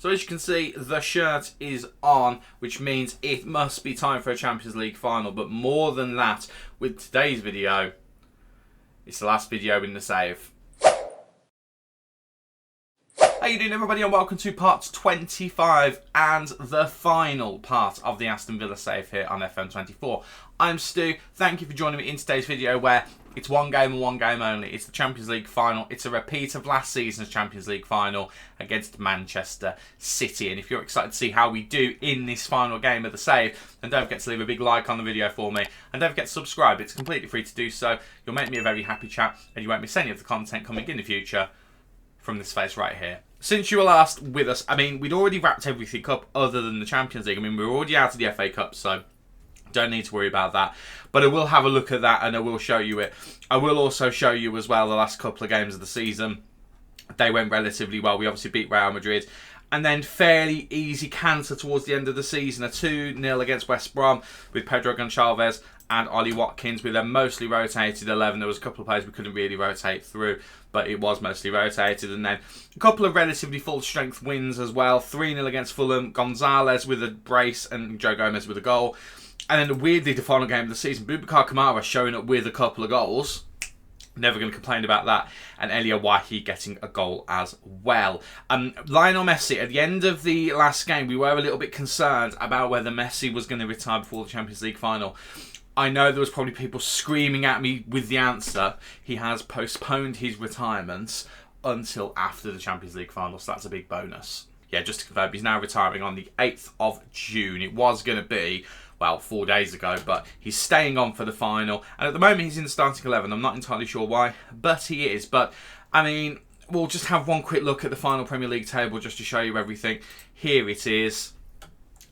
So as you can see, the shirt is on, which means it must be time for a Champions League final. But more than that, with today's video, it's the last video in the save. How you doing, everybody, and welcome to part 25 and the final part of the Aston Villa save here on FM24. I'm Stu. Thank you for joining me in today's video where it's one game and one game only. It's the Champions League final. It's a repeat of last season's Champions League final against Manchester City. And if you're excited to see how we do in this final game of the save, then don't forget to leave a big like on the video for me. And don't forget to subscribe. It's completely free to do so. You'll make me a very happy chap and you won't miss any of the content coming in the future from this face right here. Since you were last with us, I mean, we'd already wrapped everything up other than the Champions League. I mean, we were already out of the FA Cup, so don't need to worry about that. But I will have a look at that and I will show you it. I will also show you as well the last couple of games of the season. They went relatively well. We obviously beat Real Madrid. And then fairly easy canter towards the end of the season. A 2-0 against West Brom with Pedro Gonçalves and Ollie Watkins with a mostly rotated 11. There was a couple of players we couldn't really rotate through, but it was mostly rotated. And then a couple of relatively full strength wins as well. 3-0 against Fulham. Gonzalez with a brace and Joe Gomez with a goal. And then weirdly, the final game of the season, Boubacar Kamara showing up with a couple of goals. Never going to complain about that. And Elia Wahi getting a goal as well. Lionel Messi, at the end of the last game, we were a little bit concerned about whether Messi was going to retire before the Champions League final. I know there was probably people screaming at me with the answer. He has postponed his retirement until after the Champions League final, so that's a big bonus. Yeah, just to confirm, he's now retiring on the 8th of June. It was going to be, well, 4 days ago, but he's staying on for the final. And at the moment, he's in the starting 11. I'm not entirely sure why, but he is. But, I mean, we'll just have one quick look at the final Premier League table just to show you everything. Here it is.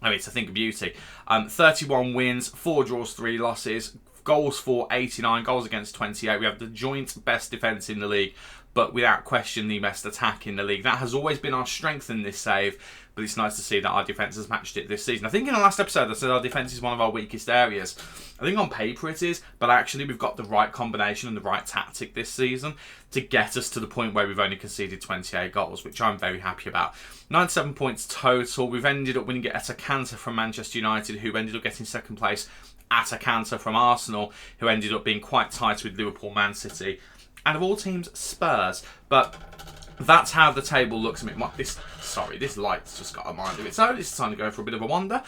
Oh, it's a thing of beauty. 31 wins, 4 draws, 3 losses. Goals for 89, goals against 28. We have the joint best defence in the league, but without question the best attack in the league. That has always been our strength in this save, but it's nice to see that our defence has matched it this season. I think in the last episode I said our defence is one of our weakest areas. I think on paper it is, but actually we've got the right combination and the right tactic this season to get us to the point where we've only conceded 28 goals, which I'm very happy about. 97 points total. We've ended up winning it at a canter from Manchester United, who ended up getting second place at a canter from Arsenal, who ended up being quite tight with Liverpool, Man City, and of all teams, Spurs. But that's how the table looks. I mean, this light's just got a mind of its own. It's time to go for a bit of a wander.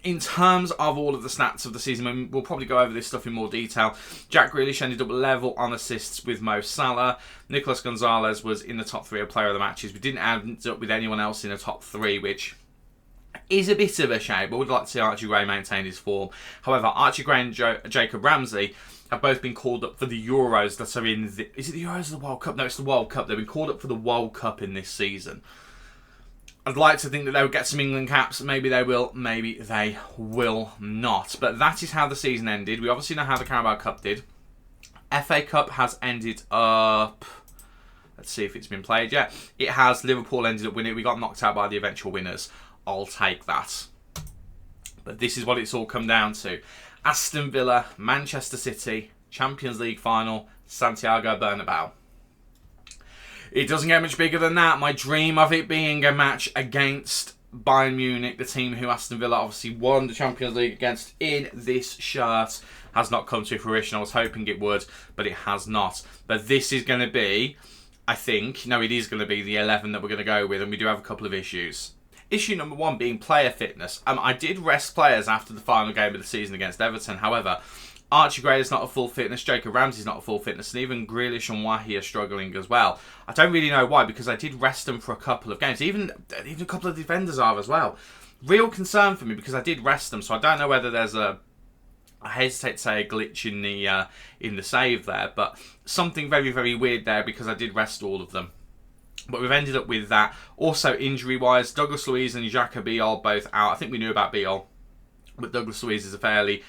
In terms of all of the stats of the season, I mean, we'll probably go over this stuff in more detail. Jack Grealish ended up level on assists with Mo Salah. Nicolas Gonzalez was in the top 3 of player of the matches. We didn't end up with anyone else in the top 3, which is a bit of a shame. I would like to see Archie Gray maintain his form. However, Archie Gray and Jacob Ramsey have both been called up for the Euros that are in the... Is it the Euros or the World Cup? No, it's the World Cup. They've been called up for the World Cup in this season. I'd like to think that they would get some England caps. Maybe they will. Maybe they will not. But that is how the season ended. We obviously know how the Carabao Cup did. FA Cup has ended up... Let's see if it's been played yet. It has. Liverpool ended up winning. We got knocked out by the eventual winners. I'll take that. But this is what it's all come down to. Aston Villa, Manchester City, Champions League final, Santiago Bernabeu. It doesn't get much bigger than that. My dream of it being a match against Bayern Munich, the team who Aston Villa obviously won the Champions League against in this shirt, has not come to fruition. I was hoping it would, but it has not. But this is going to be, I think, no, it is going to be the 11 that we're going to go with, and we do have a couple of issues. Issue number 1 being player fitness. I did rest players after the final game of the season against Everton. However, Archie Gray is not at full fitness. Jacob Ramsey is not at full fitness. And even Grealish and Wahi are struggling as well. I don't really know why, because I did rest them for a couple of games. Even a couple of defenders are as well. Real concern for me because I did rest them. So I don't know whether there's I hesitate to say a glitch in the save there. But something very, very weird there because I did rest all of them. But we've ended up with that. Also, injury-wise, Douglas Luiz and Xhaka Biol both out. I think we knew about Biol, but Douglas Luiz is a fairly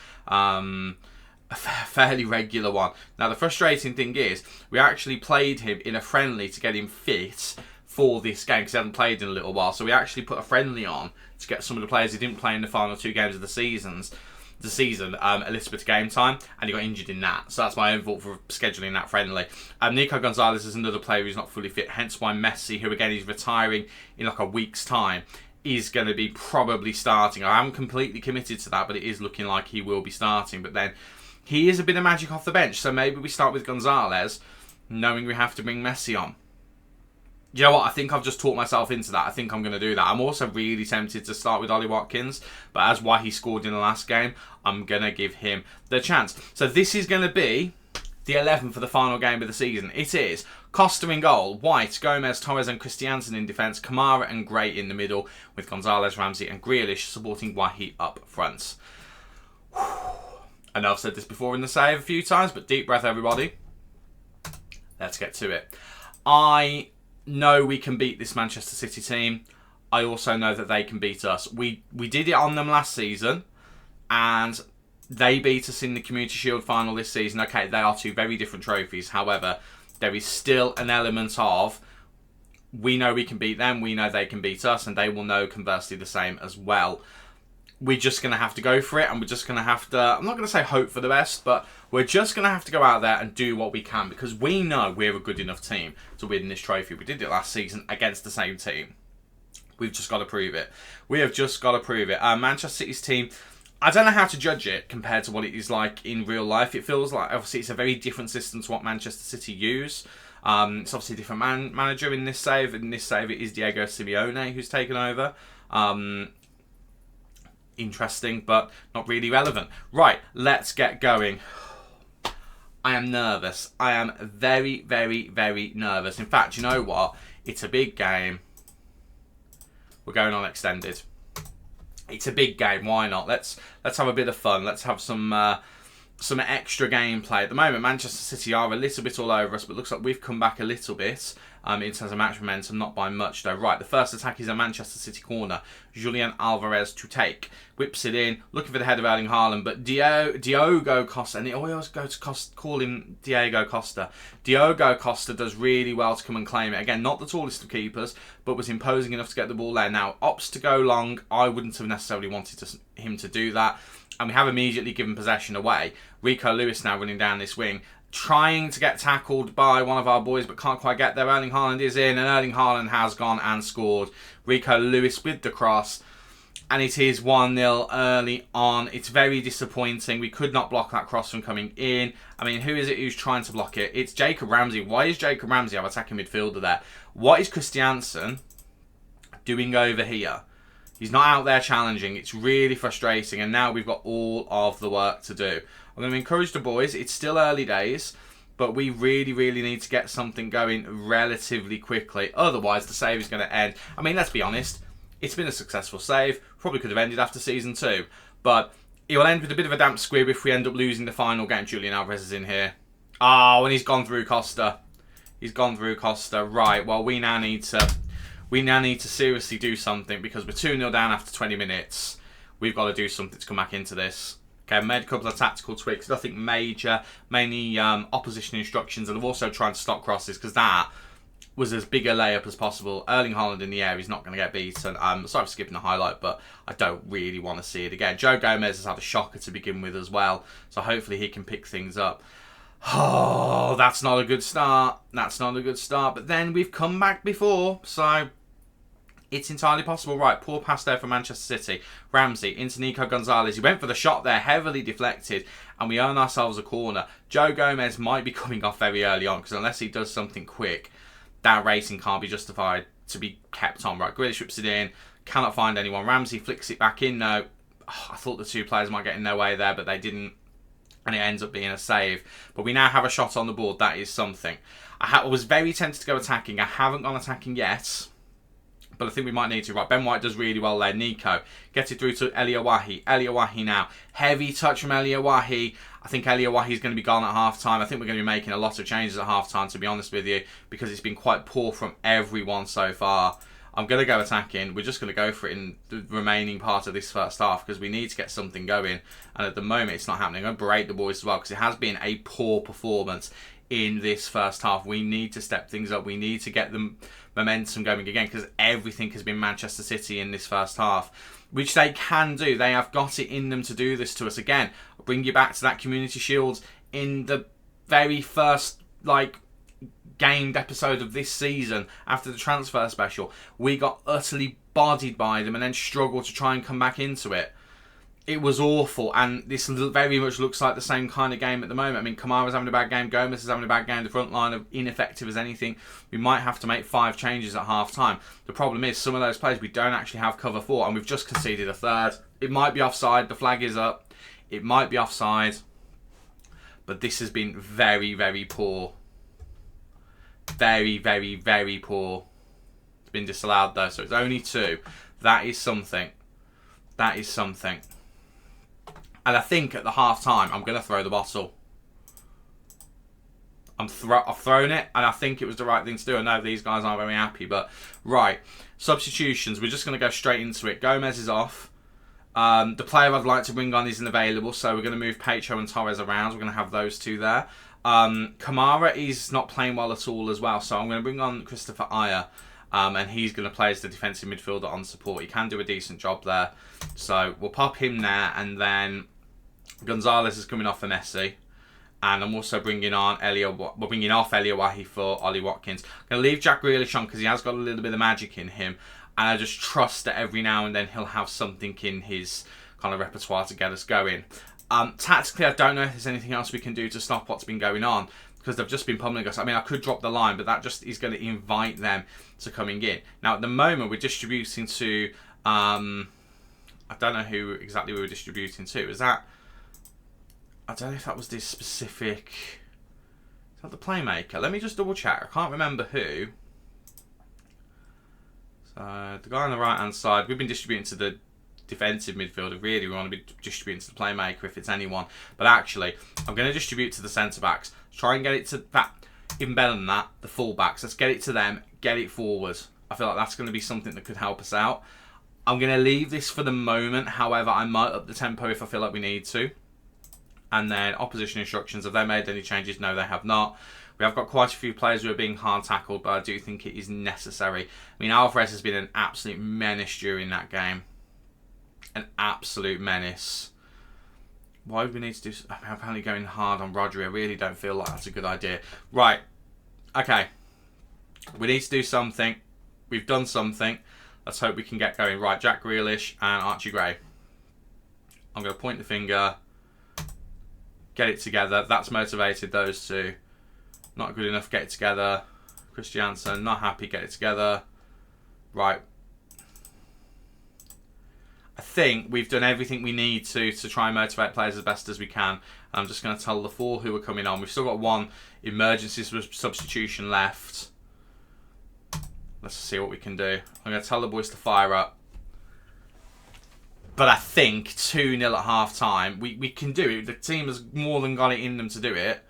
regular one. Now, the frustrating thing is, we actually played him in a friendly to get him fit for this game, because he hadn't played in a little while. So we actually put a friendly on to get some of the players who didn't play in the final 2 games of the seasons. the season a little bit of game time, and he got injured in that. So that's my own fault for scheduling that friendly. Nico Gonzalez is another player who's not fully fit, hence why Messi, who again is retiring in like a week's time, is going to be probably starting. I haven't completely committed to that, but it is looking like he will be starting. But then he is a bit of magic off the bench, so maybe we start with Gonzalez, knowing we have to bring Messi on. You know what? I think I've just talked myself into that. I think I'm going to do that. I'm also really tempted to start with Ollie Watkins, but as why he scored in the last game, I'm going to give him the chance. So this is going to be the 11 for the final game of the season. It is Costa in goal, White, Gomez, Torres and Christiansen in defence, Kamara and Gray in the middle, with Gonzalez, Ramsey and Grealish supporting Wahi up front. I know I've said this before in the save a few times, but deep breath everybody. Let's get to it. I know we can beat this Manchester City team. I also know that they can beat us. We did it on them last season, and they beat us in the Community Shield final this season. Okay, they are two very different trophies. However, there is still an element of we know we can beat them, we know they can beat us, and they will know conversely the same as well. We're just going to have to go for it, and we're just going to have to, I'm not going to say hope for the best, but we're just going to have to go out there and do what we can, because we know we're a good enough team to win this trophy. We did it last season against the same team. We've just got to prove it. We have just got to prove it. Manchester City's team, I don't know how to judge it compared to what it is like in real life. It feels like, obviously, it's a very different system to what Manchester City use. It's obviously a different manager in this save. In this save, it is Diego Simeone who's taken over. Interesting, but not really relevant. Right, let's get going. I am nervous. I am very, very, very nervous. In fact, you know what? It's a big game. We're going on extended. It's a big game. Why not? Let's have a bit of fun. Let's have some extra gameplay. At the moment, Manchester City are a little bit all over us, but looks like we've come back a little bit in terms of match momentum, not by much though. Right, the first attack is a Manchester City corner. Julian Alvarez to take. Whips it in, looking for the head of Erling Haaland, but Diogo Costa, and it always go to call him Diego Costa. Diogo Costa does really well to come and claim it. Again, not the tallest of keepers, but was imposing enough to get the ball there. Now, opts to go long. I wouldn't have necessarily wanted him to do that. And we have immediately given possession away. Rico Lewis now running down this wing, trying to get tackled by one of our boys, but can't quite get there. Erling Haaland is in, and Erling Haaland has gone and scored. Rico Lewis with the cross, and it is 1-0 early on. It's very disappointing. We could not block that cross from coming in. I mean, who is it who's trying to block it? It's Jacob Ramsey. Why is Jacob Ramsey our attacking midfielder there? What is Christiansen doing over here? He's not out there challenging. It's really frustrating. And now we've got all of the work to do. I'm going to encourage the boys. It's still early days, but we really, really need to get something going relatively quickly. Otherwise, the save is going to end. I mean, let's be honest. It's been a successful save. Probably could have ended after Season 2. But it will end with a bit of a damp squib if we end up losing the final game. Julian Alvarez is in here. Oh, and he's gone through Costa. He's gone through Costa. Right, well, we now need to seriously do something because we're 2-0 down after 20 minutes. We've got to do something to come back into this. Okay, made a couple of tactical tweaks. Nothing major. Mainly opposition instructions. And I've also tried to stop crosses because that was as big a layup as possible. Erling Haaland in the air, he's not going to get beaten. Sorry for skipping the highlight, but I don't really want to see it again. Joe Gomez has had a shocker to begin with as well. So hopefully he can pick things up. Oh, that's not a good start. That's not a good start. But then we've come back before, so it's entirely possible. Right, poor pass there for Manchester City. Ramsey into Nico Gonzalez. He went for the shot there, heavily deflected, and we earn ourselves a corner. Joe Gomez might be coming off very early on, because unless he does something quick, that racing can't be justified to be kept on. Right, Grealish whips it in. Cannot find anyone. Ramsey flicks it back in. No, I thought the two players might get in their way there, but they didn't. And it ends up being a save. But we now have a shot on the board. That is something. I was very tempted to go attacking. I haven't gone attacking yet, but I think we might need to. Right, Ben White does really well there. Nico gets it through to Eliawahi. Eliawahi now. Heavy touch from Eliawahi. I think Eliawahi is going to be gone at half-time. I think we're going to be making a lot of changes at half-time, to be honest with you, because it's been quite poor from everyone so far. I'm going to go attacking. We're just going to go for it in the remaining part of this first half because we need to get something going. And at the moment, it's not happening. I'm going to berate the boys as well because it has been a poor performance in this first half. We need to step things up. We need to get the momentum going again, because everything has been Manchester City in this first half, which they can do. They have got it in them to do this to us again. I'll bring you back to that Community Shield in the very first gamed episode of this season after the transfer special. We got utterly bodied by them and then struggled to try and come back into it. It was awful, and this very much looks like the same kind of game at the moment. I mean, Kamara's having a bad game, Gomez is having a bad game, the front line are ineffective as anything. We might have to make 5 changes at half time. The problem is some of those players we don't actually have cover for, and we've just conceded a third. It might be offside, the flag is up, it might be offside, but this has been very, very poor. Very, very, very poor. It's been disallowed though, so it's only 2. That is something. That is something. And I think at the half time, I'm going to throw the bottle. I've thrown it, and I think it was the right thing to do. I know these guys aren't very happy, but right. Substitutions. We're just going to go straight into it. Gomez is off. The player I'd like to bring on isn't available, so we're going to move Pecho and Torres around. We're going to have those 2 there. Kamara is not playing well at all as well, so I'm going to bring on Christopher Ayer. And he's going to play as the defensive midfielder on support. He can do a decent job there. So we'll pop him there, and then Gonzalez is coming off for Messi. And I'm also bringing on we're bringing off Wahi for Ollie Watkins. I'm going to leave Jack Grealish on because he has got a little bit of magic in him. And I just trust that every now and then he'll have something in his kind of repertoire to get us going. Tactically, I don't know if there's anything else we can do to stop what's been going on, because they've just been pummeling us. I mean, I could drop the line, but that just is going to invite them to coming in. Now, at the moment, we're distributing to... I don't know who exactly we were distributing to. Is that... I don't know if that was this specific... Is that the playmaker? Let me just double check. I can't remember who. So, the guy on the right-hand side, we've been distributing to the defensive midfielder. Really, we want to be distributing to the playmaker if it's anyone. But actually, I'm going to distribute to the centre-backs. Try and get it to that. Even better than that, the full-backs. Let's get it to them. Get it forward. I feel like that's going to be something that could help us out. I'm going to leave this for the moment. However, I might up the tempo if I feel like we need to. And then opposition instructions. Have they made any changes? No, they have not. We have got quite a few players who are being hard tackled, but I do think it is necessary. I mean, Alvarez has been an absolute menace during that game. An absolute menace. Why would we need to do... I'm apparently going hard on Rodri. I really don't feel like that's a good idea. Right. Okay. We need to do something. We've done something. Let's hope we can get going. Right, Jack Grealish and Archie Gray. I'm going to point the finger. Get it together. That's motivated those 2. Not good enough. Get it together. Christiansen, not happy. Get it together. Right. I think we've done everything we need to try and motivate players as best as we can. I'm just going to tell the 4 who are coming on. We've still got 1 emergency substitution left. Let's see what we can do. I'm going to tell the boys to fire up. But I think 2-0 at half time. We can do it. The team has more than got it in them to do it.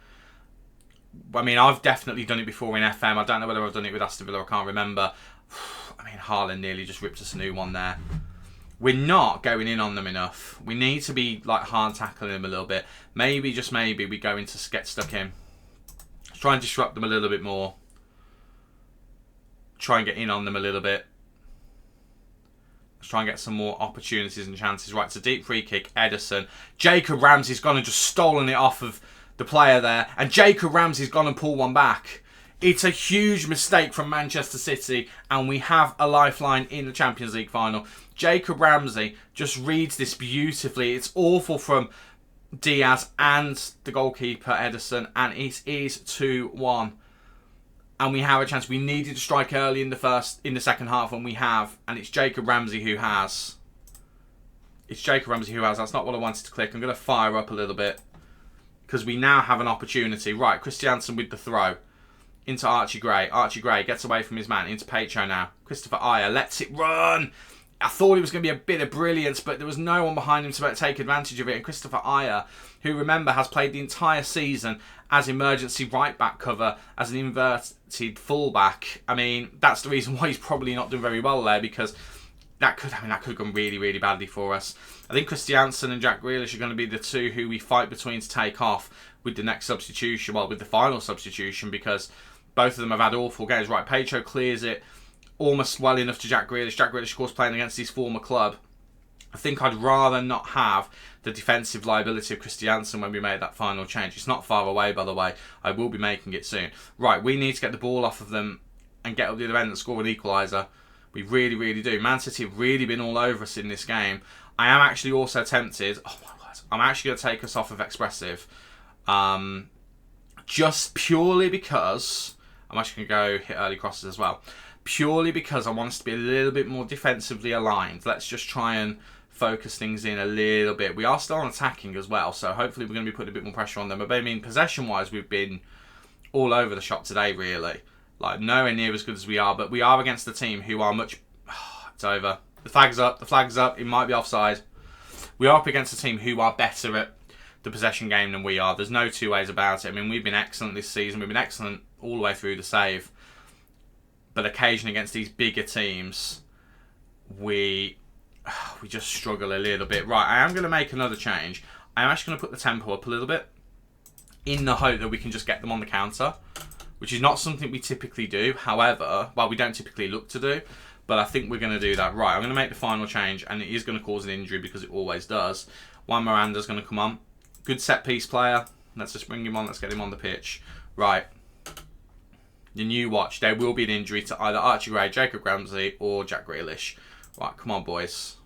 I mean, I've definitely done it before in FM. I don't know whether I've done it with Aston Villa. I can't remember. I mean, Haaland nearly just ripped us a new one there. We're not going in on them enough. We need to be like hard tackling them a little bit. Maybe, just maybe, we go into get stuck in. Let's try and disrupt them a little bit more. Try and get in on them a little bit. Let's try and get some more opportunities and chances. Right, it's a deep free kick. Ederson. Jacob Ramsey's gone and just stolen it off of the player there. And Jacob Ramsey's gone and pulled one back. It's a huge mistake from Manchester City, and we have a lifeline in the Champions League final. Jacob Ramsey just reads this beautifully. It's awful from Diaz and the goalkeeper, Ederson, and it is 2-1. And we have a chance. We needed to strike early in the second half, and we have. And it's Jacob Ramsey who has. It's Jacob Ramsey who has. That's not what I wanted to click. I'm going to fire up a little bit, because we now have an opportunity. Right, Christiansen with the throw. Into Archie Gray. Archie Gray gets away from his man. Into Pecho now. Christopher Ayer lets it run. I thought it was going to be a bit of brilliance, but there was no one behind him to take advantage of it. And Christopher Ayer, who, remember, has played the entire season as emergency right-back cover, as an inverted full-back. I mean, that's the reason why he's probably not doing very well there, because that could have gone really, really badly for us. I think Christiansen and Jack Grealish are going to be the two who we fight between to take off with the next substitution, well, with the final substitution, because both of them have had awful games. Right, Pedro clears it almost well enough to Jack Grealish. Jack Grealish, of course, playing against his former club. I think I'd rather not have the defensive liability of Christiansen when we make that final change. It's not far away, by the way. I will be making it soon. Right, we need to get the ball off of them and get up the other end and score an equaliser. We really, really do. Man City have really been all over us in this game. I am actually also tempted. Oh my word! I'm actually going to take us off of expressive, just purely because I'm actually going to go hit early crosses as well. Purely because I want us to be a little bit more defensively aligned. Let's just try and focus things in a little bit. We are still on attacking as well, so hopefully we're going to be putting a bit more pressure on them. But I mean, possession-wise, we've been all over the shop today, really. Like, nowhere near as good as we are, but we are against a team who are much... it's over. The flag's up, the flag's up, it might be offside. We are up against a team who are better at the possession game than we are. There's no two ways about it. I mean, we've been excellent this season. We've been excellent all the way through the save. But occasionally against these bigger teams, we just struggle a little bit. Right, I am going to make another change. I'm actually going to put the tempo up a little bit in the hope that we can just get them on the counter, which is not something we typically do. However, well, we don't typically look to do, but I think we're going to do that. Right, I'm going to make the final change, and it is going to cause an injury because it always does. Juan Miranda's going to come on. Good set-piece player. Let's just bring him on. Let's get him on the pitch. Right. The new watch. There will be an injury to either Archie Gray, Jacob Ramsey, or Jack Grealish. Right, come on, boys.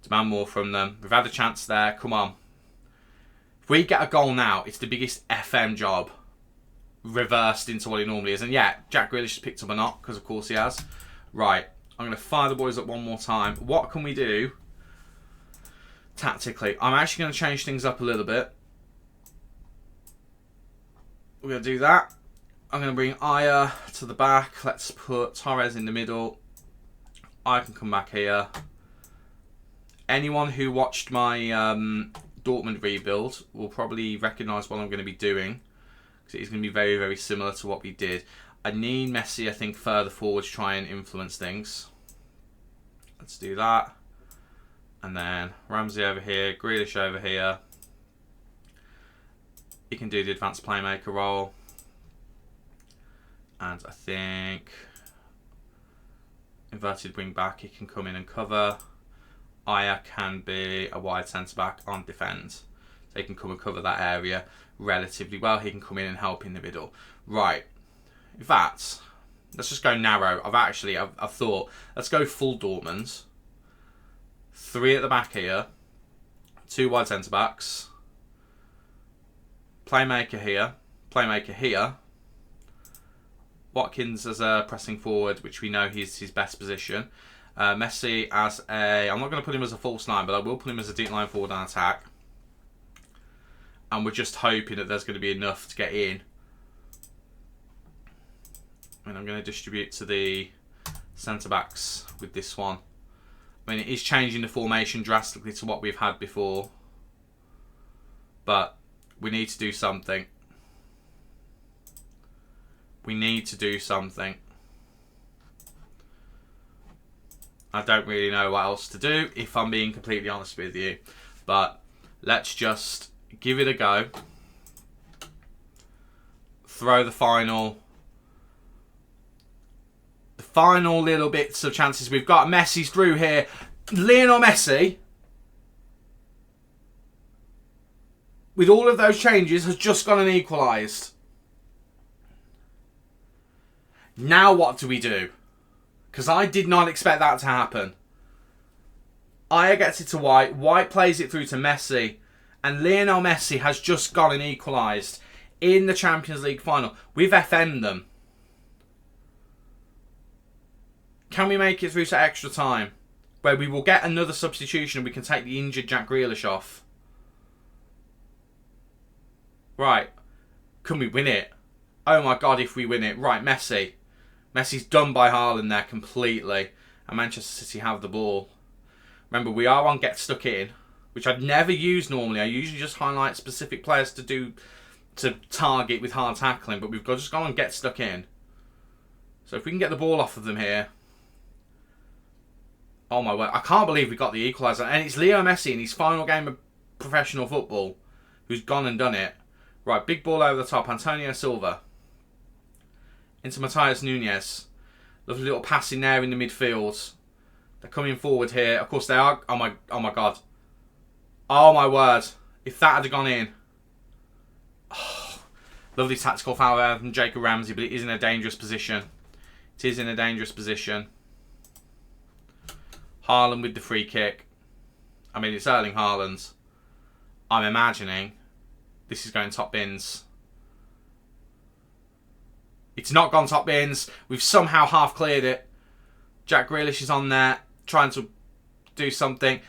Demand more from them. We've had a chance there. Come on. If we get a goal now, it's the biggest FM job reversed into what it normally is. And yeah, Jack Grealish has picked up a knock, because of course he has. Right, I'm going to fire the boys up one more time. What can we do tactically? I'm actually going to change things up a little bit. We're going to do that. I'm going to bring Aya to the back. Let's put Torres in the middle. I can come back here. Anyone who watched my Dortmund rebuild will probably recognise what I'm going to be doing, because it's going to be very, very similar to what we did. I need Messi, I think, further forward to try and influence things. Let's do that. And then Ramsey over here, Grealish over here. He can do the advanced playmaker role. And I think inverted wing back, he can come in and cover. Aya can be a wide centre back on defend. So he can come and cover that area relatively well. He can come in and help in the middle. Right. In fact, let's just go narrow. I've thought, let's go full Dortmund. 3 at the back here. 2 wide centre backs. Playmaker here. Playmaker here. Watkins as a pressing forward, which we know he's his best position. Messi as a... I'm not going to put him as a false 9, but I will put him as a deep line forward on attack. And we're just hoping that there's going to be enough to get in. And I'm going to distribute to the centre-backs with this one. I mean, it is changing the formation drastically to what we've had before. But we need to do something. We need to do something. I don't really know what else to do, if I'm being completely honest with you. But let's just give it a go. Throw the final little bits of chances we've got. Messi's through here. Lionel Messi, with all of those changes, has just gone and equalised. Now what do we do? Because I did not expect that to happen. Aya gets it to White. White plays it through to Messi. And Lionel Messi has just gone and equalised in the Champions League final. We've FM'd them. Can we make it through to extra time, where we will get another substitution and we can take the injured Jack Grealish off? Right. Can we win it? Oh my God, if we win it. Right, Messi. Messi's done by Haaland there completely. And Manchester City have the ball. Remember, we are on get stuck in, which I'd never use normally. I usually just highlight specific players to target with hard tackling, but we've just gone and get stuck in. So if we can get the ball off of them here. Oh my word. I can't believe we got the equaliser. And it's Leo Messi in his final game of professional football who's gone and done it. Right, big ball over the top. Antonio Silva. Into Matthias Nunez. Lovely little pass in there in the midfield. They're coming forward here. Of course they are. Oh my god. Oh my word. If that had gone in. Oh, lovely tactical foul there from Jacob Ramsey, but it is in a dangerous position. It is in a dangerous position. Haaland with the free kick. I mean, it's Erling Haaland. I'm imagining this is going top bins. It's not gone top bins. We've somehow half cleared it. Jack Grealish is on there trying to do something.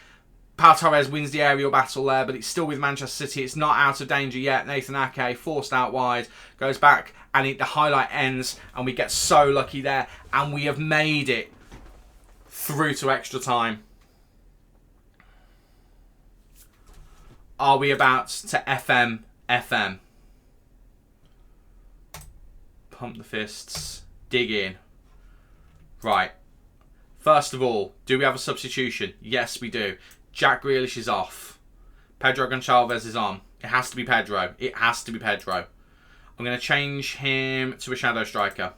Pau Torres wins the aerial battle there, but it's still with Manchester City. It's not out of danger yet. Nathan Ake forced out wide, goes back, and the highlight ends, and we get so lucky there, and we have made it through to extra time. Are we about to FM? Pump the fists. Dig in. Right. First of all, do we have a substitution? Yes, we do. Jack Grealish is off. Pedro Gonçalves is on. It has to be Pedro. It has to be Pedro. I'm going to change him to a shadow striker.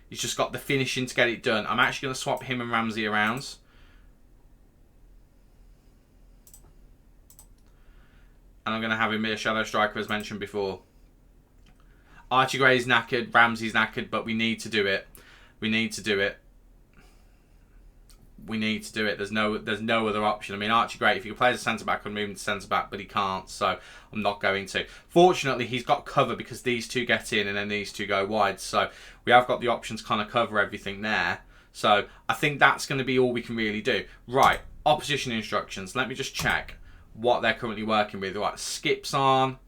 He's just got the finishing to get it done. I'm actually going to swap him and Ramsey around. And I'm going to have him be a shadow striker as mentioned before. Archie Gray's knackered, Ramsey's knackered, but we need to do it. We need to do it. We need to do it. There's no other option. I mean, Archie Gray, if he could play as a centre-back, I'd move him to centre-back, but he can't, so I'm not going to. Fortunately, he's got cover because these two get in and then these two go wide, so we have got the options to kind of cover everything there. So I think that's going to be all we can really do. Right, opposition instructions. Let me just check what they're currently working with. Right, Skip's on.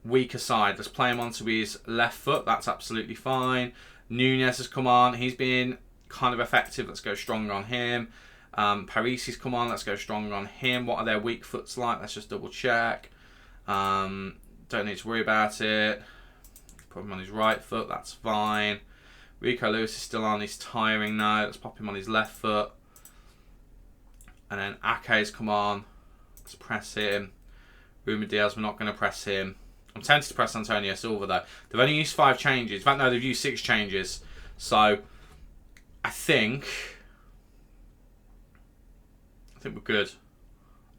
Weaker side. Let's play him onto his left foot. That's absolutely fine. Nunez has come on. He's been kind of effective. Let's go strong on him. Parisi's come on. Let's go strong on him. What are their weak foots like? Let's just double check. Don't need to worry about it. Put him on his right foot. That's fine. Rico Lewis is still on. He's tiring now. Let's pop him on his left foot. And then Ake's come on. Let's press him. Ruben Diaz, we're not going to press him. I'm tempted to press Antonio Silva though. They've only used 5 changes. In fact, no, they've used 6 changes. So I think we're good.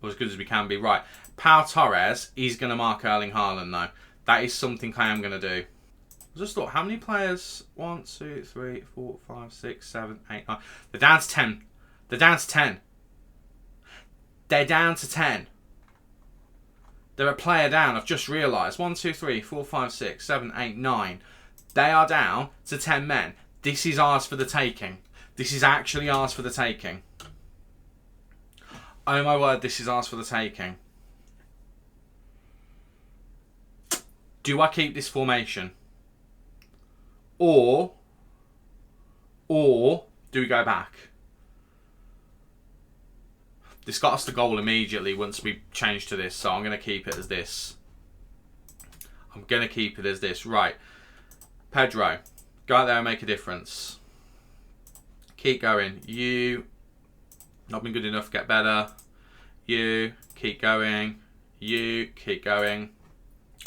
Or as good as we can be. Right. Pau Torres is going to mark Erling Haaland though. That is something I am going to do. I just thought, how many players? 1, 2, 3, 4, 5, 6, 7, 8, 9. They're down to 10. They're down to 10. They're down to 10. They're a player down. I've just realised. 1, 2, 3, 4, 5, 6, 7, 8, 9. They are down to 10 men. This is ours for the taking. This is actually ours for the taking. Oh my word, this is ours for the taking. Do I keep this formation? Or do we go back? This got us the goal immediately once we changed to this, so I'm going to keep it as this. I'm going to keep it as this. Right. Pedro, go out there and make a difference. Keep going. You, not been good enough, get better. You, keep going. You, keep going.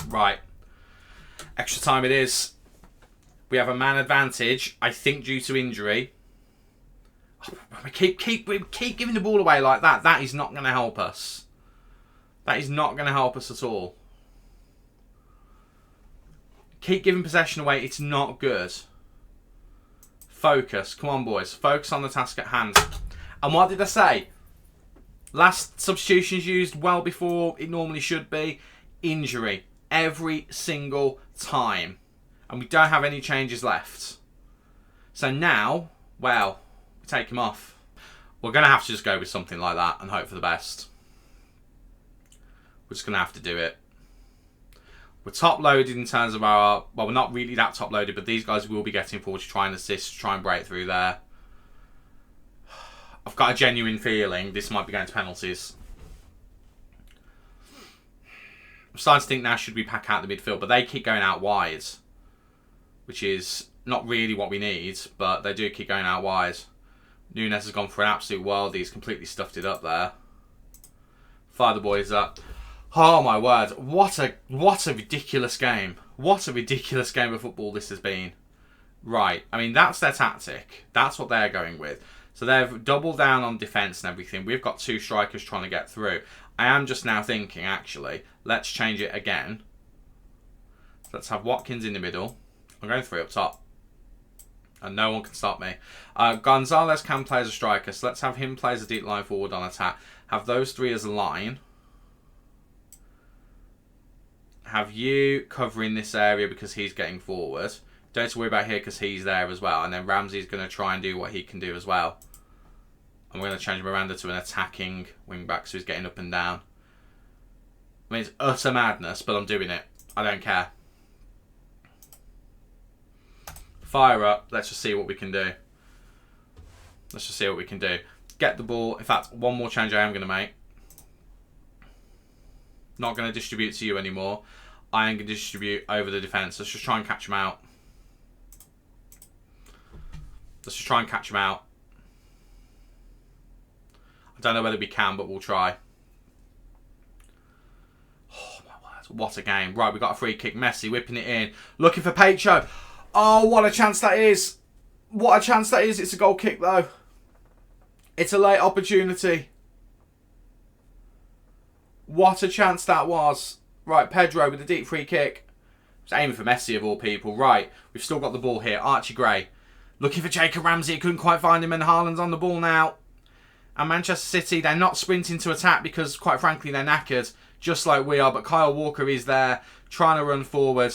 Right. Extra time it is. We have a man advantage, I think due to injury. We keep giving the ball away like that. That is not going to help us. That is not going to help us at all. Keep giving possession away. It's not good. Focus. Come on, boys. Focus on the task at hand. And what did I say? Last substitutions used well before it normally should be. Injury. Every single time. And we don't have any changes left. So now, well, we take him off. We're going to have to just go with something like that and hope for the best. We're just going to have to do it. We're top loaded in terms of our... Well, we're not really that top loaded, but these guys will be getting forward to try and assist, to try and break through there. I've got a genuine feeling this might be going to penalties. I'm starting to think now should we pack out the midfield, but they keep going out wide. Which is not really what we need, but they do keep going out wide. Nunes has gone for an absolute worldie. He's completely stuffed it up there. Fire the boys up. Oh my word. What a ridiculous game. What a ridiculous game of football this has been. Right. I mean, that's their tactic. That's what they're going with. So they've doubled down on defence and everything. We've got 2 strikers trying to get through. I am just now thinking, actually, let's change it again. So let's have Watkins in the middle. I'm going 3 up top. And no one can stop me. Gonzalez can play as a striker. So let's have him play as a deep line forward on attack. Have those 3 as a line. Have you covering this area because he's getting forward. Don't have to worry about here because he's there as well. And then Ramsey's going to try and do what he can do as well. And we're going to change Miranda to an attacking wing-back so he's getting up and down. I mean, it's utter madness, but I'm doing it. I don't care. Fire up. Let's just see what we can do. Let's just see what we can do. Get the ball. In fact, one more change I am going to make. Not going to distribute to you anymore. I am going to distribute over the defence. Let's just try and catch him out. Let's just try and catch him out. I don't know whether we can, but we'll try. Oh, my word. What a game. Right, we've got a free kick. Messi whipping it in. Looking for Pecho. Oh, what a chance that is. What a chance that is. It's a goal kick, though. It's a late opportunity. What a chance that was. Right, Pedro with a deep free kick. Just aiming for Messi of all people. Right, we've still got the ball here. Archie Gray. Looking for Jacob Ramsey. Couldn't quite find him, and Haaland's on the ball now. And Manchester City, they're not sprinting to attack because, quite frankly, they're knackered. Just like we are. But Kyle Walker is there, trying to run forward.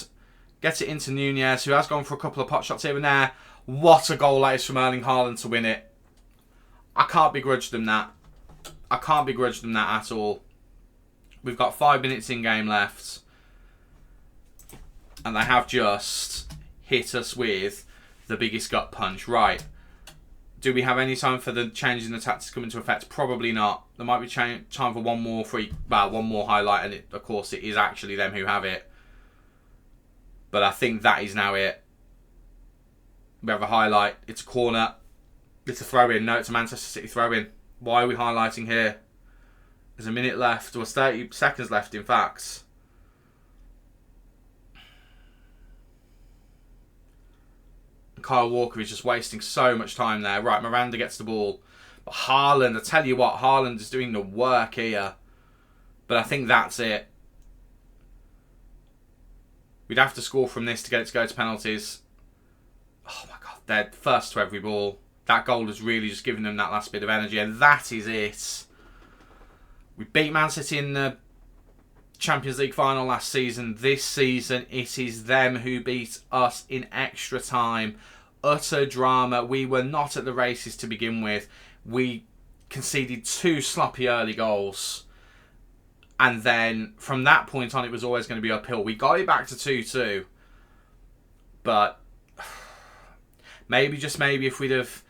Get it into Nunes, who has gone for a couple of pot shots here and there. What a goal that is from Erling Haaland to win it. I can't begrudge them that. I can't begrudge them that at all. We've got 5 minutes in game left. And they have just hit us with the biggest gut punch. Right. Do we have any time for the change in the tactics to come into effect? Probably not. There might be time for one more highlight. And of course, it is actually them who have it. But I think that is now it. We have a highlight. It's a corner. It's a throw-in. No, it's a Manchester City throw-in. Why are we highlighting here? There's a minute left, or 30 seconds left, in fact. Kyle Walker is just wasting so much time there. Right, Miranda gets the ball. But Haaland, I tell you what, Haaland is doing the work here. But I think that's it. We'd have to score from this to get it to go to penalties. Oh my God, they're first to every ball. That goal has really just given them that last bit of energy, and that is it. We beat Man City in the Champions League final last season. This season, it is them who beat us in extra time. Utter drama. We were not at the races to begin with. We conceded 2 sloppy early goals. And then from that point on, it was always going to be uphill. We got it back to 2-2. But maybe, just maybe, if we'd have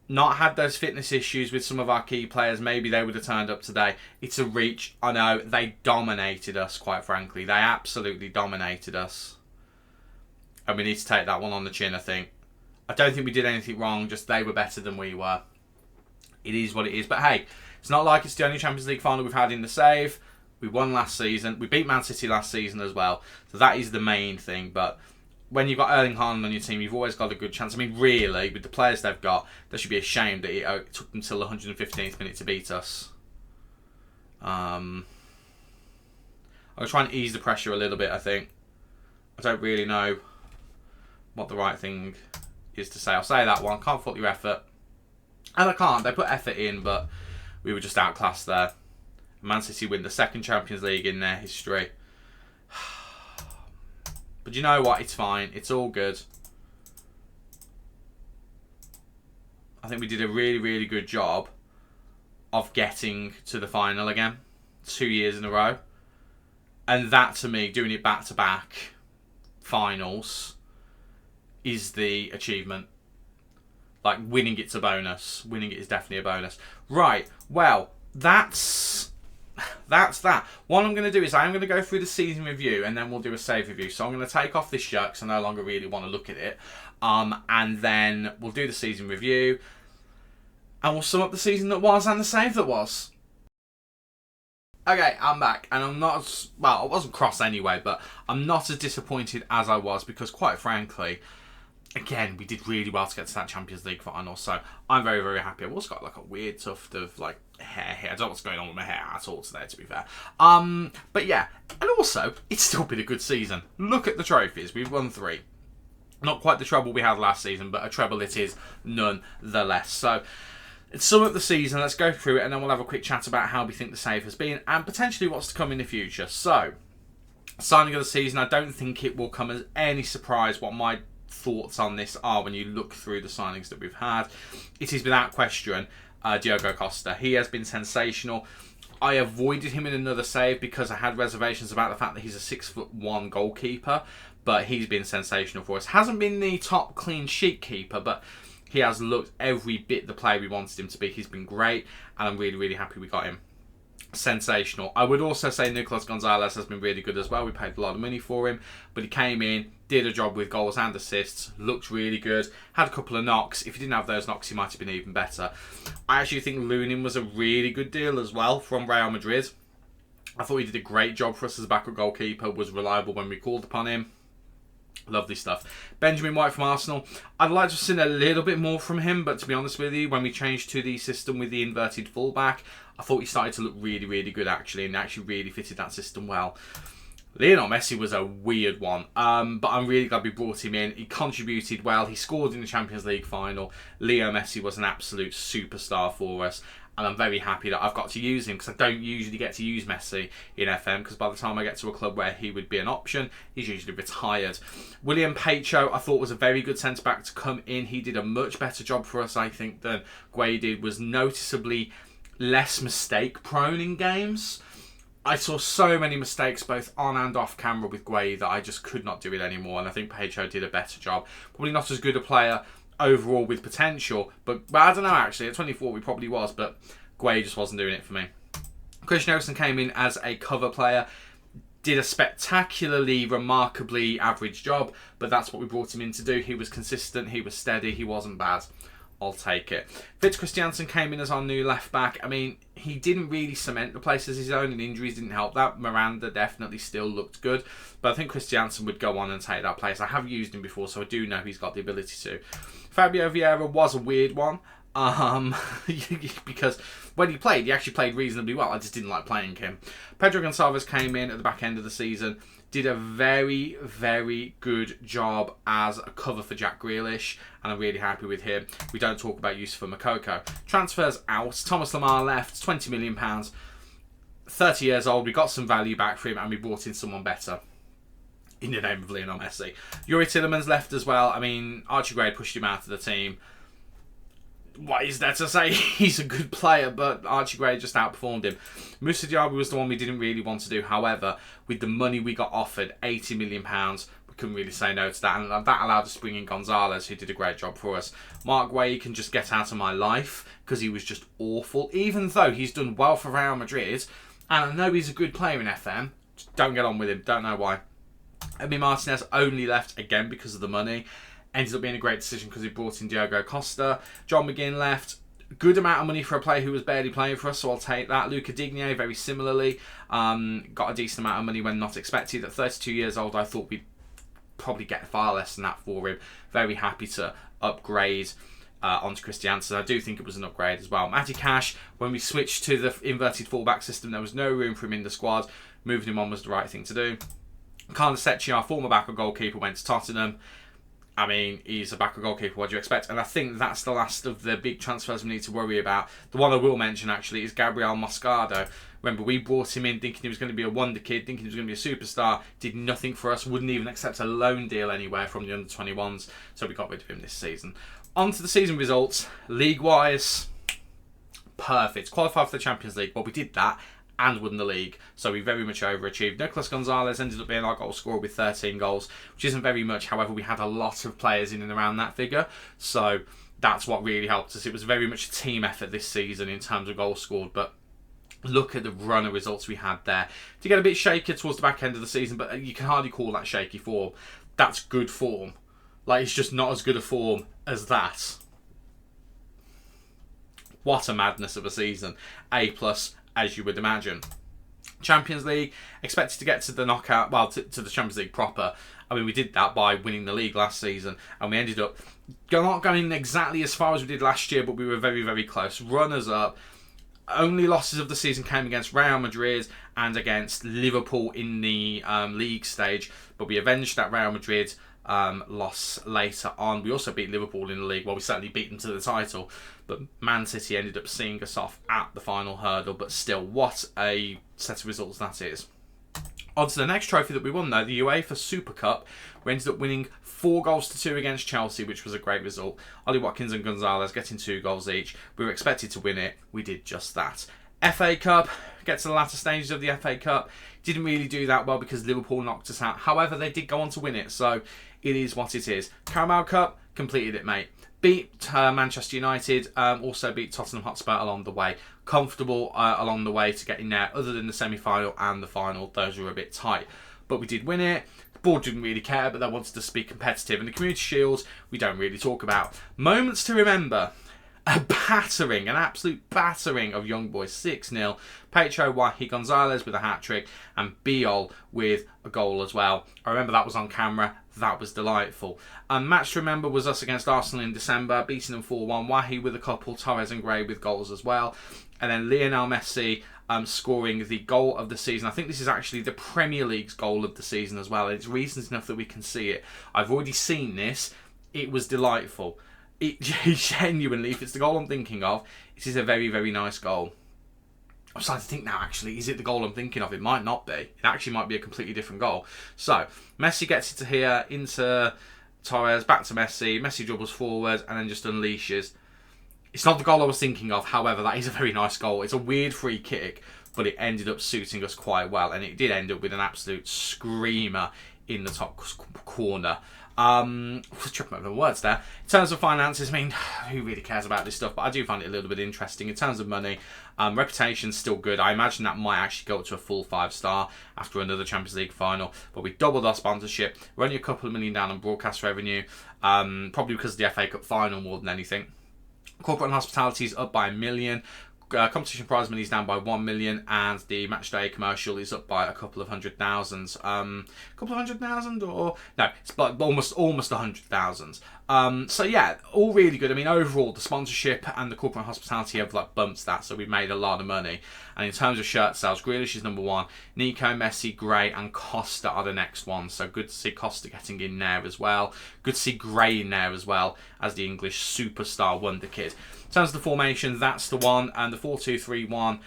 not had those fitness issues with some of our key players, maybe they would have turned up today. It's a reach. I know. They dominated us, quite frankly. They absolutely dominated us. And we need to take that one on the chin, I think. I don't think we did anything wrong. Just they were better than we were. It is what it is. But hey, it's not like it's the only Champions League final we've had in the save. We won last season. We beat Man City last season as well. So that is the main thing. But when you've got Erling Haaland on your team, you've always got a good chance. I mean, really, with the players they've got, they should be ashamed that it took them till the 115th minute to beat us. I'll try and ease the pressure a little bit, I think. I don't really know what the right thing is to say. I'll say that one. Can't fault your effort. And I can't. They put effort in, but we were just outclassed there. Man City win the 2nd Champions League in their history. But you know what? It's fine. It's all good. I think we did a really, really good job of getting to the final again. 2 years in a row. And that, to me, doing it back-to-back finals is the achievement. Like, winning it's a bonus. Winning it is definitely a bonus. Right. Well, that's that. What I'm going to do is I'm going to go through the season review and then we'll do a save review. So I'm going to take off this shirt because I no longer really want to look at it. And then we'll do the season review. And we'll sum up the season that was and the save that was. Okay, I'm back, and I'm not as, well, I wasn't cross anyway, but I'm not as disappointed as I was because, quite frankly, again, we did really well to get to that Champions League final, so I'm very, very happy. I've also got like a weird tuft of like hair here. I don't know what's going on with my hair at all today, to be fair. But yeah, and also, it's still been a good season. Look at the trophies. We've won 3. Not quite the treble we had last season, but a treble it is nonetheless. So, it's sum up the season, let's go through it, and then we'll have a quick chat about how we think the save has been, and potentially what's to come in the future. So, signing of the season, I don't think it will come as any surprise what my thoughts on this are when you look through the signings that we've had. It is without question Diogo Costa. He has been sensational. I avoided him in another save because I had reservations about the fact that he's a 6'1" goalkeeper, but he's been sensational for us. Hasn't been the top clean sheet keeper, but he has looked every bit the player we wanted him to be. He's been great, and I'm really, really happy we got him. Sensational. I would also say Nicolas Gonzalez has been really good as well. We paid a lot of money for him, but he came in, did a job with goals and assists, looked really good, had a couple of knocks. If he didn't have those knocks, he might have been even better. I actually think Lunin was a really good deal as well from Real Madrid. I thought he did a great job for us as a backup goalkeeper, was reliable when we called upon him. Lovely stuff. Benjamin White from Arsenal. I'd like to have seen a little bit more from him, but to be honest with you, when we changed to the system with the inverted fullback, I thought he started to look really, really good actually, and actually really fitted that system well. Lionel Messi was a weird one, but I'm really glad we brought him in. He contributed well. He scored in the Champions League final. Leo Messi was an absolute superstar for us, and I'm very happy that I've got to use him because I don't usually get to use Messi in FM because by the time I get to a club where he would be an option, he's usually retired. William Pacho, I thought was a very good centre-back to come in. He did a much better job for us, I think, than Gueye did. Was noticeably less mistake-prone in games. I saw so many mistakes both on and off camera with Gueye that I just could not do it anymore, and I think Pacho did a better job. Probably not as good a player overall with potential, but I don't know actually, at 24 we probably was, but Gueye just wasn't doing it for me. Christian Eriksen came in as a cover player, did a spectacularly, remarkably average job, but that's what we brought him in to do. He was consistent, he was steady, he wasn't bad. I'll take it. Fitz Christiansen came in as our new left back. I mean, he didn't really cement the place as his own, and injuries didn't help that. Miranda definitely still looked good, but I think Christiansen would go on and take that place. I have used him before, so I do know he's got the ability to. Fabio Vieira was a weird one, because when he played, he actually played reasonably well. I just didn't like playing him. Pedro Gonçalves came in at the back end of the season, did a very, very good job as a cover for Jack Grealish, and I'm really happy with him. We don't talk about Youssoufa Moukoko. Transfers out. Thomas Lemar left, £20 million. 30 years old. We got some value back for him, and we brought in someone better in the name of Lionel Messi. Yuri Tielemans left as well. I mean, Archie Gray pushed him out of the team. What is there to say? He's a good player, but Archie Gray just outperformed him. Moussa Diaby was the one we didn't really want to do. However, with the money we got offered, £80 million, we couldn't really say no to that. And that allowed us to bring in Gonzalez, who did a great job for us. Mark Gueye can just get out of my life because he was just awful. Even though he's done well for Real Madrid, and I know he's a good player in FM, just don't get on with him. Don't know why. Emi Martinez only left again because of the money. Ended up being a great decision because he brought in Diogo Costa. John McGinn left. Good amount of money for a player who was barely playing for us, so I'll take that. Luca Digne, very similarly, got a decent amount of money when not expected. At 32 years old, I thought we'd probably get far less than that for him. Very happy to upgrade onto Christiansen. I do think it was an upgrade as well. Matty Cash, when we switched to the inverted fullback system, there was no room for him in the squad. Moving him on was the right thing to do. Carlos Secchi, our former backup goalkeeper, went to Tottenham. I mean, he's a backup goalkeeper, what do you expect? And I think that's the last of the big transfers we need to worry about. The one I will mention, actually, is Gabriel Moscardo. Remember, we brought him in thinking he was going to be a wonder kid, thinking he was going to be a superstar, did nothing for us, wouldn't even accept a loan deal anywhere from the under-21s, so we got rid of him this season. On to the season results. League-wise, perfect. Qualified for the Champions League, well, we did that and won the league, so we very much overachieved. Nicolas Gonzalez ended up being our goal scorer with 13 goals, which isn't very much. However, we had a lot of players in and around that figure, so that's what really helped us. It was very much a team effort this season in terms of goals scored, but look at the run of results we had there. To get a bit shaky towards the back end of the season, but you can hardly call that shaky form. That's good form. Like, it's just not as good a form as that. What a madness of a season. A+, as you would imagine. Champions League, expected to get to the knockout, well, to the Champions League proper. I mean, we did that by winning the league last season, and we ended up not going exactly as far as we did last year, but we were very, very close. Runners up. Only losses of the season came against Real Madrid and against Liverpool in the league stage, but we avenged that Real Madrid loss later on. We also beat Liverpool in the league. Well, we certainly beat them to the title, but Man City ended up seeing us off at the final hurdle. But still, what a set of results that is. On to the next trophy that we won, though, the UEFA Super Cup. We ended up winning 4-2 against Chelsea, which was a great result. Ollie Watkins and Gonzalez getting 2 goals each. We were expected to win it. We did just that. FA Cup, get to the latter stages of the FA Cup. Didn't really do that well because Liverpool knocked us out. However, they did go on to win it, so it is what it is. Carabao Cup, completed it, mate. Beat Manchester United, also beat Tottenham Hotspur along the way. Comfortable along the way to getting there, other than the semi-final and the final. Those were a bit tight. But we did win it. The board didn't really care, but they wanted us to be competitive. And the Community Shields, we don't really talk about. Moments to remember. An absolute battering of Young Boys, 6-0. Pedro Wahi Gonzalez with a hat-trick and Biol with a goal as well. I remember that was on camera. That was delightful. Match to remember was us against Arsenal in December, beating them 4-1. Wahi with a couple, Torres and Gray with goals as well. And then Lionel Messi scoring the goal of the season. I think this is actually the Premier League's goal of the season as well. It's reasons enough that we can see it. I've already seen this. It was delightful. It genuinely, if it's the goal I'm thinking of, it is a very, very nice goal. I'm starting to think now, actually, is it the goal I'm thinking of? It might not be. It actually might be a completely different goal. So, Messi gets it to here, into Torres, back to Messi. Messi dribbles forward and then just unleashes. It's not the goal I was thinking of, however, that is a very nice goal. It's a weird free kick, but it ended up suiting us quite well, and it did end up with an absolute screamer in the top corner. Tripping over the words there. In terms of finances, I mean, who really cares about this stuff? But I do find it a little bit interesting. In terms of money, reputation's still good. I imagine that might actually go up to a full 5-star after another Champions League final. But we doubled our sponsorship. We're only a couple of million down on broadcast revenue, probably because of the FA Cup final more than anything. Corporate and hospitality is up by $1 million. Competition prize money is down by 1 million, and the match day commercial is up by a couple of 100,000. Couple of 100,000, or no, it's like almost 100,000. So yeah, all really good. I mean, overall, the sponsorship and the corporate hospitality have like bumped that, so we've made a lot of money. And in terms of shirt sales, Grealish is number 1. Nico, Messi, Gray, and Costa are the next ones. So good to see Costa getting in there as well. Good to see Gray in there as well as the English superstar wonder kid. In terms of the formation, that's the one, and the 4-2-3-1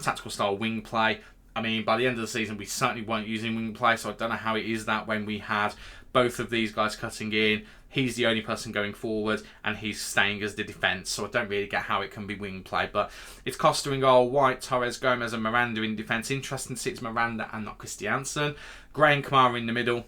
tactical style wing play. I mean, by the end of the season, we certainly weren't using wing play, so I don't know how it is that when we had both of these guys cutting in, he's the only person going forward, and he's staying as the defence, so I don't really get how it can be wing play. But it's Costa in goal, White, Torres, Gomez, and Miranda in defence. Interesting to see it's Miranda and not Christiansen. Gray and Kamara in the middle.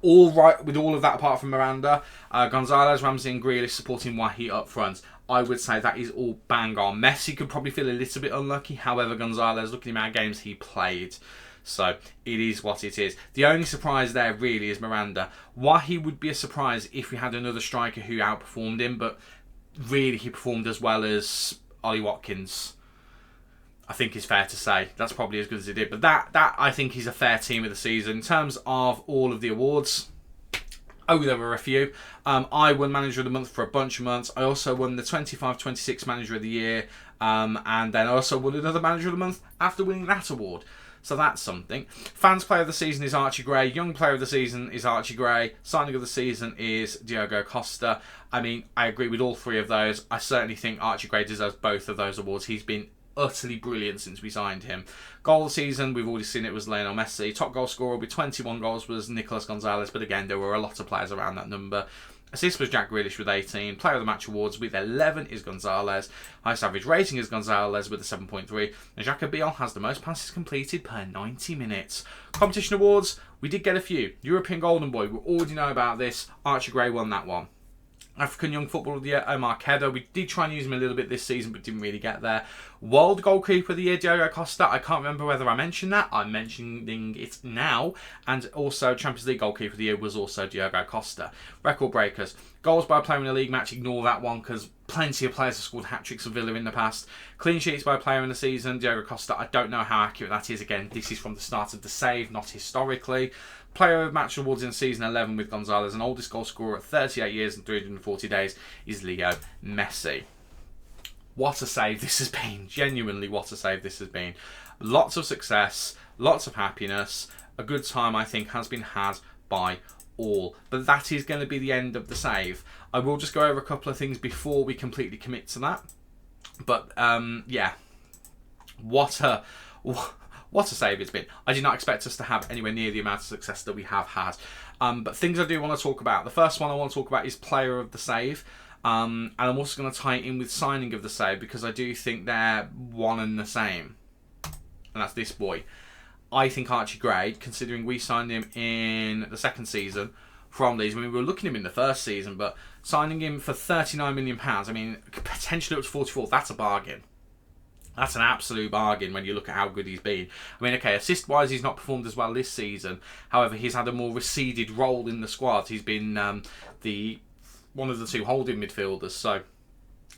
All right with all of that apart from Miranda. Gonzalez, Ramsey, and Grealish supporting Wahi up front. I would say that is all bang on. Messi could probably feel a little bit unlucky. However, Gonzalez, looking at games he played. So, it is what it is. The only surprise there really is Miranda. Wahi would be a surprise if we had another striker who outperformed him. But really, he performed as well as Ollie Watkins. I think is fair to say. That's probably as good as he did. But that I think is a fair team of the season. In terms of all of the awards, there were a few. I won Manager of the Month for a bunch of months. I also won the 25-26 Manager of the Year. And then I also won another Manager of the Month after winning that award. So that's something. Fans Player of the Season is Archie Gray. Young Player of the Season is Archie Gray. Signing of the Season is Diogo Costa. I mean, I agree with all three of those. I certainly think Archie Gray deserves both of those awards. He's been utterly brilliant since we signed him. Goal of the season, we've already seen it, was Lionel Messi. Top goal scorer with 21 goals was Nicolas Gonzalez, but again, there were a lot of players around that number. Assist was Jack Grealish with 18. Player of the Match awards with 11 is Gonzalez. Highest average rating is Gonzalez with a 7.3. And Xhaka Biol has the most passes completed per 90 minutes. Competition awards, we did get a few. European Golden Boy, we already know about this. Archie Gray won that one. African Young Footballer of the Year, Omar Kedda. We did try and use him a little bit this season, but didn't really get there. World Goalkeeper of the Year, Diogo Costa. I can't remember whether I mentioned that. I'm mentioning it now. And also, Champions League Goalkeeper of the Year was also Diogo Costa. Record breakers. Goals by a player in a league match. Ignore that one because Plenty of players have scored hat-tricks for Villa in the past. Clean sheets by a player in the season, Diogo Costa. I don't know how accurate that is. Again, this is from the start of the save, not historically. Player of match awards in season 11 with Gonzalez, and oldest goal scorer at 38 years and 340 days is Leo Messi. What a save this has been. Genuinely, what a save this has been. Lots of success, lots of happiness. A good time, I think, has been had by all. But that is going to be the end of the save. I will just go over a couple of things before we completely commit to that. But yeah, what a save it's been. I did not expect us to have anywhere near the amount of success that we have had. But things I do want to talk about. The first one I want to talk about is player of the save. And I'm also going to tie it in with signing of the save, because I do think they're one and the same. And that's this boy. I think Archie Gray, considering we signed him in the second season from these. I mean, we were looking at him in the first season, but signing him for £39 million, I mean, potentially up to 44, that's a bargain. That's an absolute bargain when you look at how good he's been. I mean, okay, assist-wise, he's not performed as well this season. However, he's had a more receded role in the squad. He's been one of the two holding midfielders, so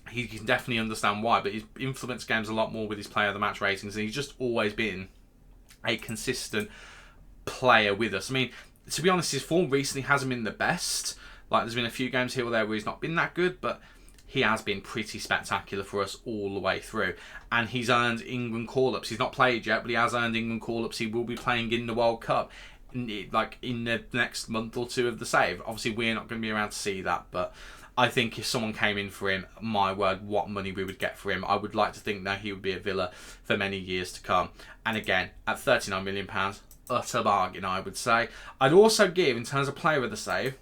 he can definitely understand why. But he's influenced games a lot more with his player of the match ratings, and he's just always been a consistent player with us. I mean, to be honest, his form recently hasn't been the best. Like, there's been a few games here or there where he's not been that good, but he has been pretty spectacular for us all the way through. And he's earned England call-ups. He's not played yet, but he has earned England call-ups. He will be playing in the World Cup in the next month or two of the save. Obviously, we're not going to be around to see that, but I think if someone came in for him, my word, what money we would get for him. I would like to think that he would be at Villa for many years to come. And again, at £39 million, utter bargain, I would say. I'd also give, in terms of player of the save,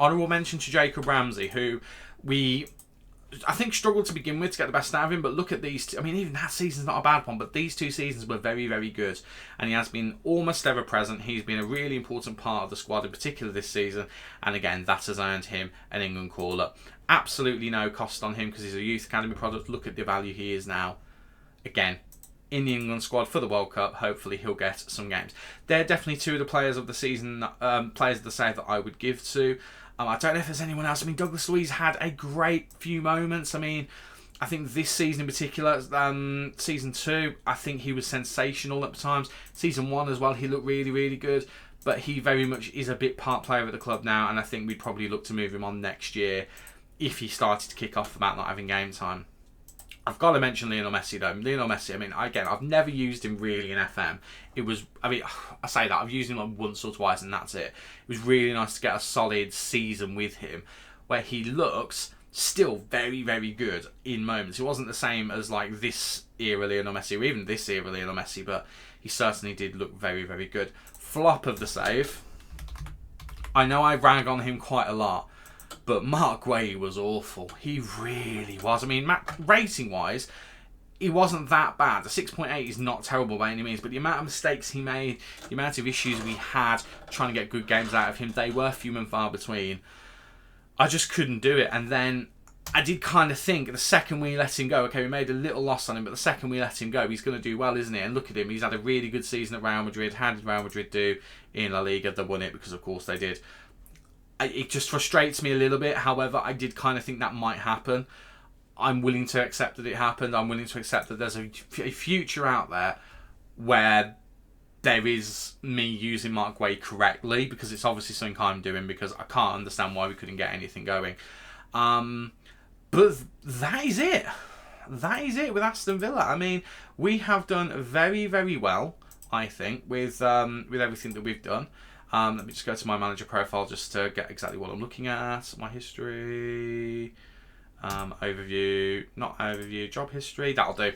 honourable mention to Jacob Ramsey, who I think struggled to begin with to get the best out of him, but look at these two. I mean, even that season's not a bad one, but these two seasons were very, very good, and he has been almost ever present. He's been a really important part of the squad, in particular this season, and again, that has earned him an England call-up. Absolutely no cost on him because he's a youth academy product. Look at the value he is now. Again, in the England squad for the World Cup. Hopefully he'll get some games. They're definitely two of the players of the season, players of the save that I would give to. I don't know if there's anyone else. I mean, Douglas Luiz had a great few moments. I mean, I think this season in particular, season 2, I think he was sensational at times. Season 1 as well, he looked really, really good. But he very much is a bit part player at the club now, and I think we'd probably look to move him on next year if he started to kick off about not having game time. I've got to mention Lionel Messi though. Lionel Messi, I mean, again, I've never used him really in FM. I say that, I've used him like once or twice and that's it. It was really nice to get a solid season with him where he looks still very, very good in moments. It wasn't the same as like this era Lionel Messi or even this era Lionel Messi, but he certainly did look very, very good. Flop of the save. I know I rag on him quite a lot, but Mark Guay was awful. He really was. I mean, rating-wise, he wasn't that bad. The 6.8 is not terrible by any means, but the amount of mistakes he made, the amount of issues we had trying to get good games out of him, they were few and far between. I just couldn't do it. And then I did kind of think the second we let him go, okay, we made a little loss on him, but the second we let him go, he's going to do well, isn't he? And look at him. He's had a really good season at Real Madrid. How did Real Madrid do in La Liga? They won it because, of course, they did. It just frustrates me a little bit. However, I did kind of think that might happen. I'm willing to accept that it happened. I'm willing to accept that there's a future out there where there is me using Mark Guay correctly, because it's obviously something I'm doing, because I can't understand why we couldn't get anything going. But that is it. That is it with Aston Villa. I mean, we have done very, very well, I think, with everything that we've done. Let me just go to my manager profile just to get exactly what I'm looking at. My history, overview, not overview, job history. That'll do.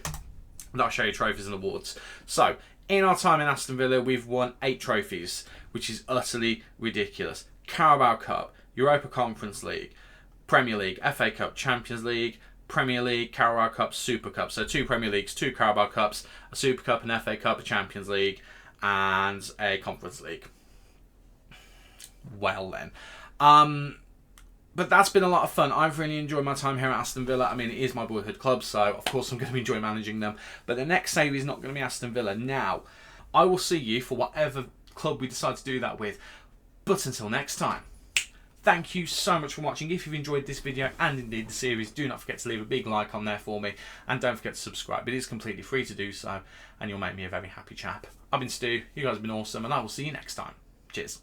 That'll show you trophies and awards. So, in our time in Aston Villa, we've won 8 trophies, which is utterly ridiculous. Carabao Cup, Europa Conference League, Premier League, FA Cup, Champions League, Premier League, Carabao Cup, Super Cup. So 2 Premier Leagues, 2 Carabao Cups, a Super Cup, an FA Cup, a Champions League, and a Conference League. Well then. But that's been a lot of fun. I've really enjoyed my time here at Aston Villa. I mean, it is my boyhood club, so of course I'm going to enjoy managing them. But the next save is not going to be Aston Villa. Now, I will see you for whatever club we decide to do that with. But until next time, Thank you so much for watching. If you've enjoyed this video and indeed the series, do not forget to leave a big like on there for me, and don't forget to subscribe. It is completely free to do so, and you'll make me a very happy chap. I've been Stu, you guys have been awesome, and I will see you next time. Cheers.